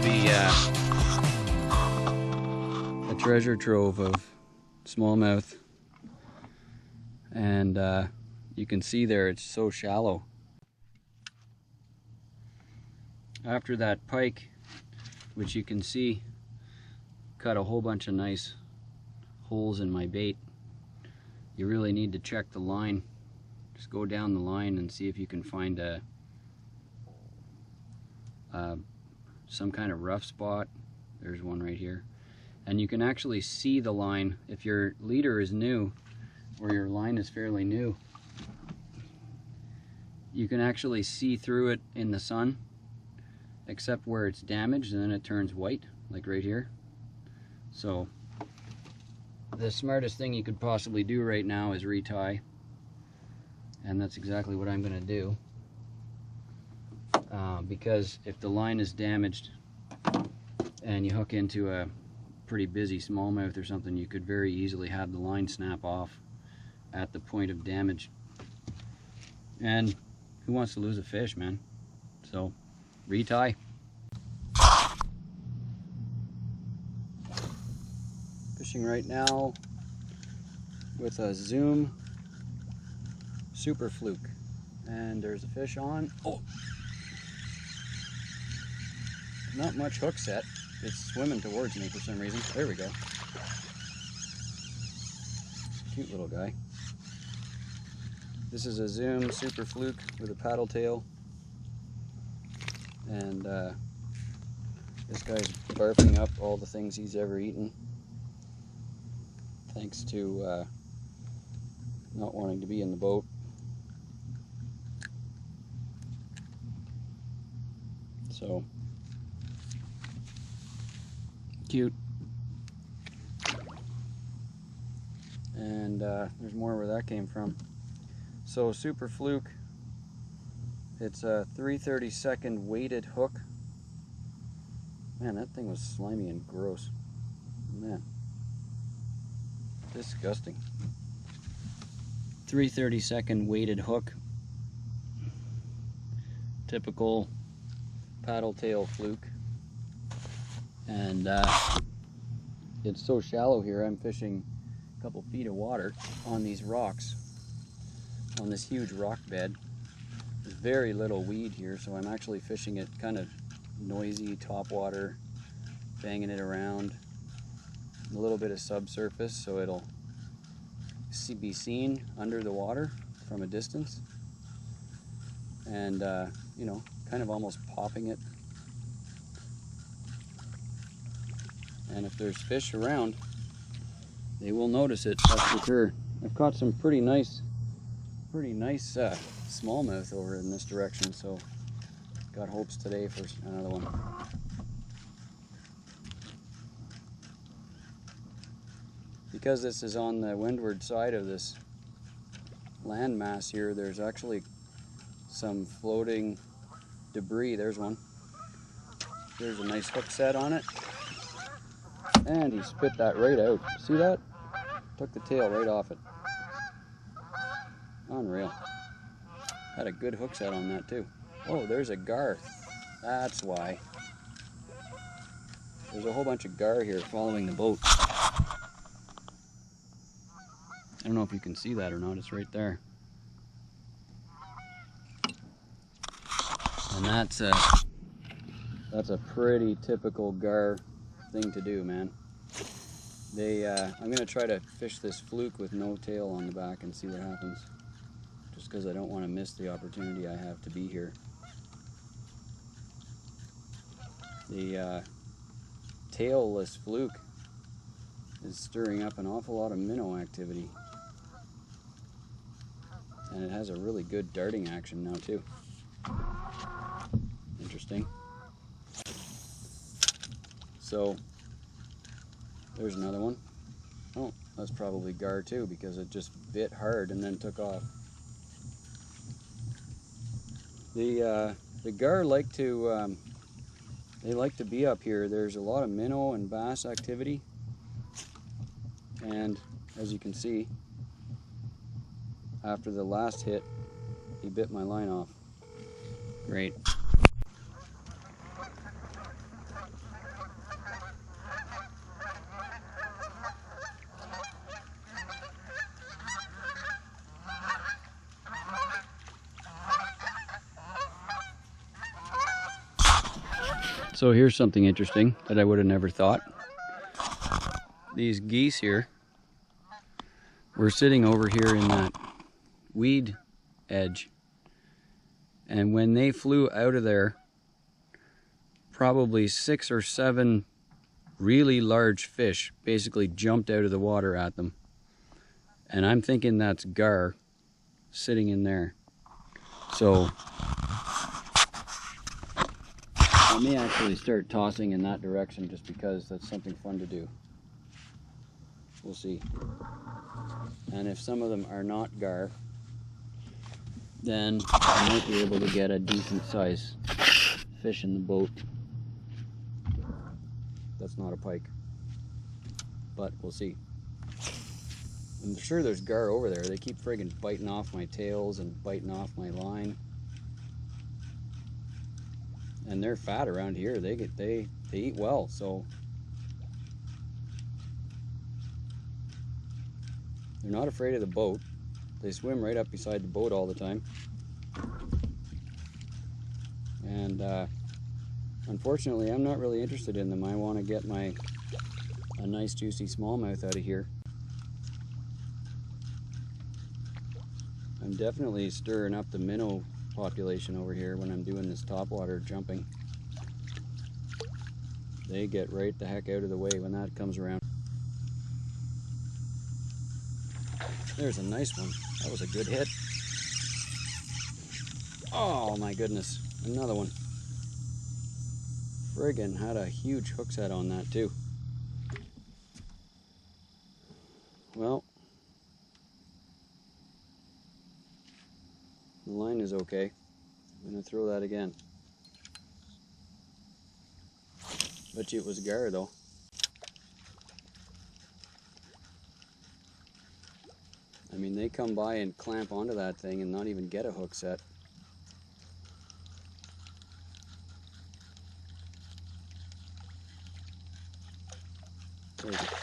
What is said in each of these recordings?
be a treasure trove of smallmouth, and you can see there it's so shallow. After that pike, which you can see cut a whole bunch of nice holes in my bait, you really need to check the line. Just go down the line and see if you can find some kind of rough spot. There's one right here, and you can actually see the line. If your leader is new, or your line is fairly new, you can actually see through it in the sun, except where it's damaged, and then it turns white, like right here. So the smartest thing you could possibly do right now is retie, and that's exactly what I'm going to do. Because if the line is damaged and you hook into a pretty busy smallmouth or something, you could very easily have the line snap off at the point of damage. And who wants to lose a fish, man? So retie. Fishing right now with a Zoom Super Fluke, and there's a fish on. Oh, not much hook set. It's swimming towards me for some reason. There we go. Cute little guy. This is a Zoom Super Fluke with a paddle tail, and this guy's barfing up all the things he's ever eaten, thanks to not wanting to be in the boat. So cute. And there's more where that came from. So Super Fluke, it's a 3/32 weighted hook. Man, that thing was slimy and gross. Man, disgusting. 3/32 weighted hook. Typical paddle tail fluke. And it's so shallow here, I'm fishing a couple feet of water on these rocks, on this huge rock bed. There's very little weed here, so I'm actually fishing it kind of noisy, top water, banging it around, a little bit of subsurface so it'll be seen under the water from a distance, and you know, kind of almost popping it. And if there's fish around, they will notice it, that's for sure. I've caught some pretty nice smallmouth over in this direction, so got hopes today for another one. Because this is on the windward side of this landmass here, there's actually some floating debris. There's one. There's a nice hook set on it. And he spit that right out. See that? Took the tail right off it. Unreal. Had a good hook set on that too. Oh, there's a gar. That's why. There's a whole bunch of gar here following the boat. I don't know if you can see that or not. It's right there. And that's a pretty typical gar thing to do, man. I'm gonna try to fish this fluke with no tail on the back and see what happens, just because I don't want to miss the opportunity I have to be here. The tailless fluke is stirring up an awful lot of minnow activity, and it has a really good darting action now too. Interesting. So there's another one. Oh, that's probably gar too, because it just bit hard and then took off. The gar like to be up here. There's a lot of minnow and bass activity, and as you can see, after the last hit, he bit my line off. Great. So here's something interesting that I would have never thought. These geese here were sitting over here in that weed edge, and when they flew out of there, probably 6 or 7 really large fish basically jumped out of the water at them. And I'm thinking that's gar sitting in there. So I may actually start tossing in that direction just because that's something fun to do. We'll see. And if some of them are not gar, then I might be able to get a decent size fish in the boat. That's not a pike, but we'll see. I'm sure there's gar over there. They keep friggin' biting off my tails and biting off my line. And they're fat around here. They eat well, so they're not afraid of the boat. They swim right up beside the boat all the time. And unfortunately, I'm not really interested in them. I want to get a nice juicy smallmouth out of here. I'm definitely stirring up the minnow population over here when I'm doing this topwater jumping. They get right the heck out of the way when that comes around. There's a nice one. That was a good hit. Oh my goodness, another one. Friggin' had a huge hook set on that too. Well, the line is okay. I'm gonna throw that again. Bet you it was gar though. I mean, they come by and clamp onto that thing and not even get a hook set.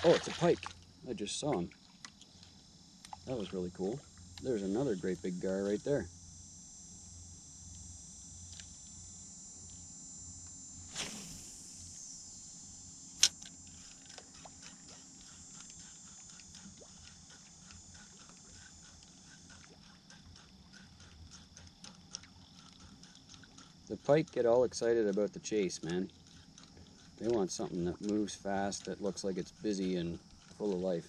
Oh, it's a pike. I just saw him. That was really cool. There's another great big gar right there. The pike get all excited about the chase, man. They want something that moves fast, that looks like it's busy and full of life.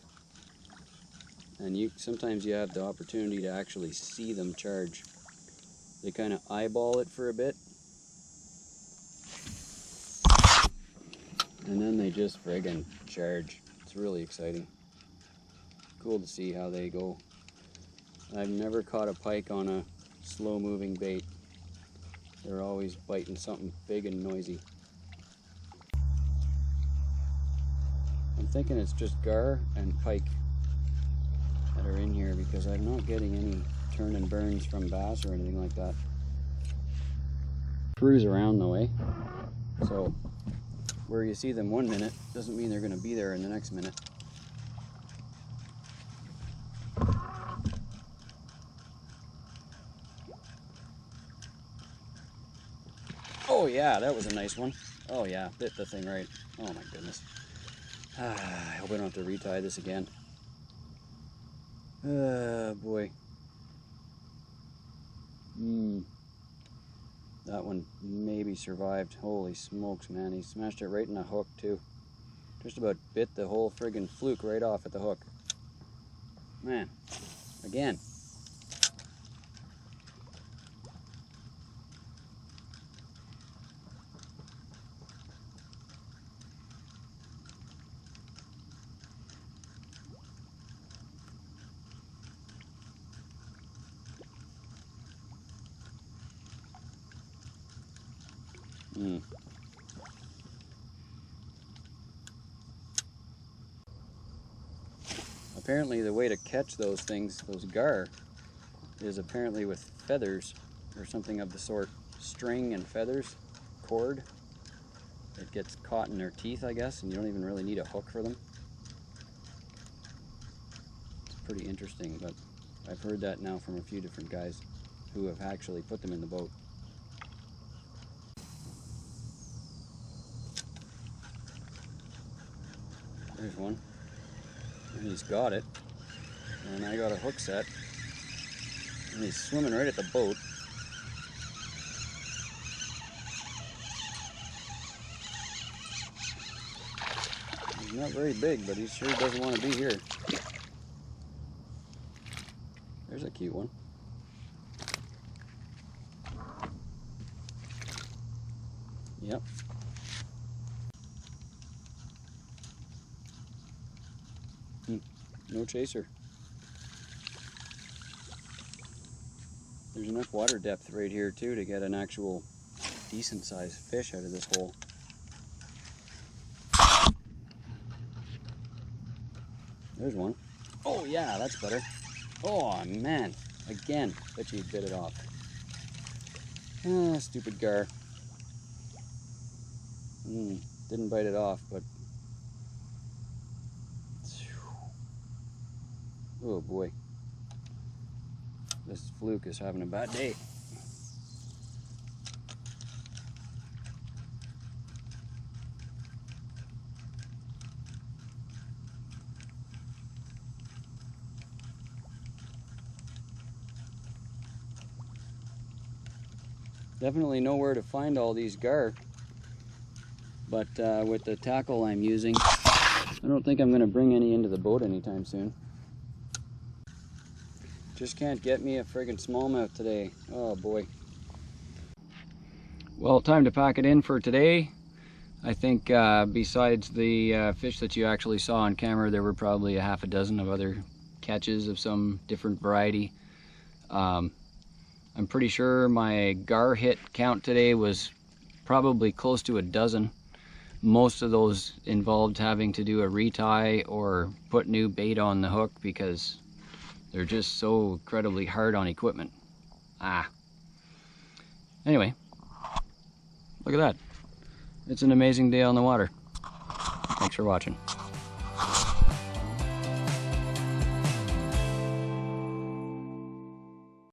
And sometimes you have the opportunity to actually see them charge. They kind of eyeball it for a bit, and then they just friggin' charge. It's really exciting. Cool to see how they go. I've never caught a pike on a slow-moving bait. They're always biting something big and noisy. I'm thinking it's just gar and pike that are in here because I'm not getting any turn and burns from bass or anything like that. Cruise around though, eh? So where you see them one minute doesn't mean they're going to be there in the next minute. Oh yeah, that was a nice one. Oh yeah, bit the thing right. Oh my goodness. I hope I don't have to retie this again. Boy. That one maybe survived. Holy smokes, man. He smashed it right in the hook too. Just about bit the whole friggin' fluke right off at the hook. Man, again. Apparently the way to catch those things, those gar, is apparently with feathers or something of the sort. String and feathers, cord. It gets caught in their teeth, I guess, and you don't even really need a hook for them. It's pretty interesting, but I've heard that now from a few different guys who have actually put them in the boat. There's one. And he's got it. And I got a hook set. And he's swimming right at the boat. He's not very big, but he sure doesn't want to be here. There's a cute one. Yep. No chaser. There's enough water depth right here too to get an actual decent sized fish out of this hole. There's one. Oh yeah, that's better. Oh man, again, bet you bit it off. Ah, stupid gar. Didn't bite it off, but oh boy, this fluke is having a bad day. Definitely know where to find all these gar, but with the tackle I'm using, I don't think I'm going to bring any into the boat anytime soon. Just can't get me a friggin' smallmouth today. Oh boy. Well, time to pack it in for today. I think besides the fish that you actually saw on camera, there were probably a half a dozen of other catches of some different variety. I'm pretty sure my gar hit count today was probably close to a dozen. Most of those involved having to do a retie or put new bait on the hook because they're just so incredibly hard on equipment. Anyway, look at that. It's an amazing day on the water. Thanks for watching.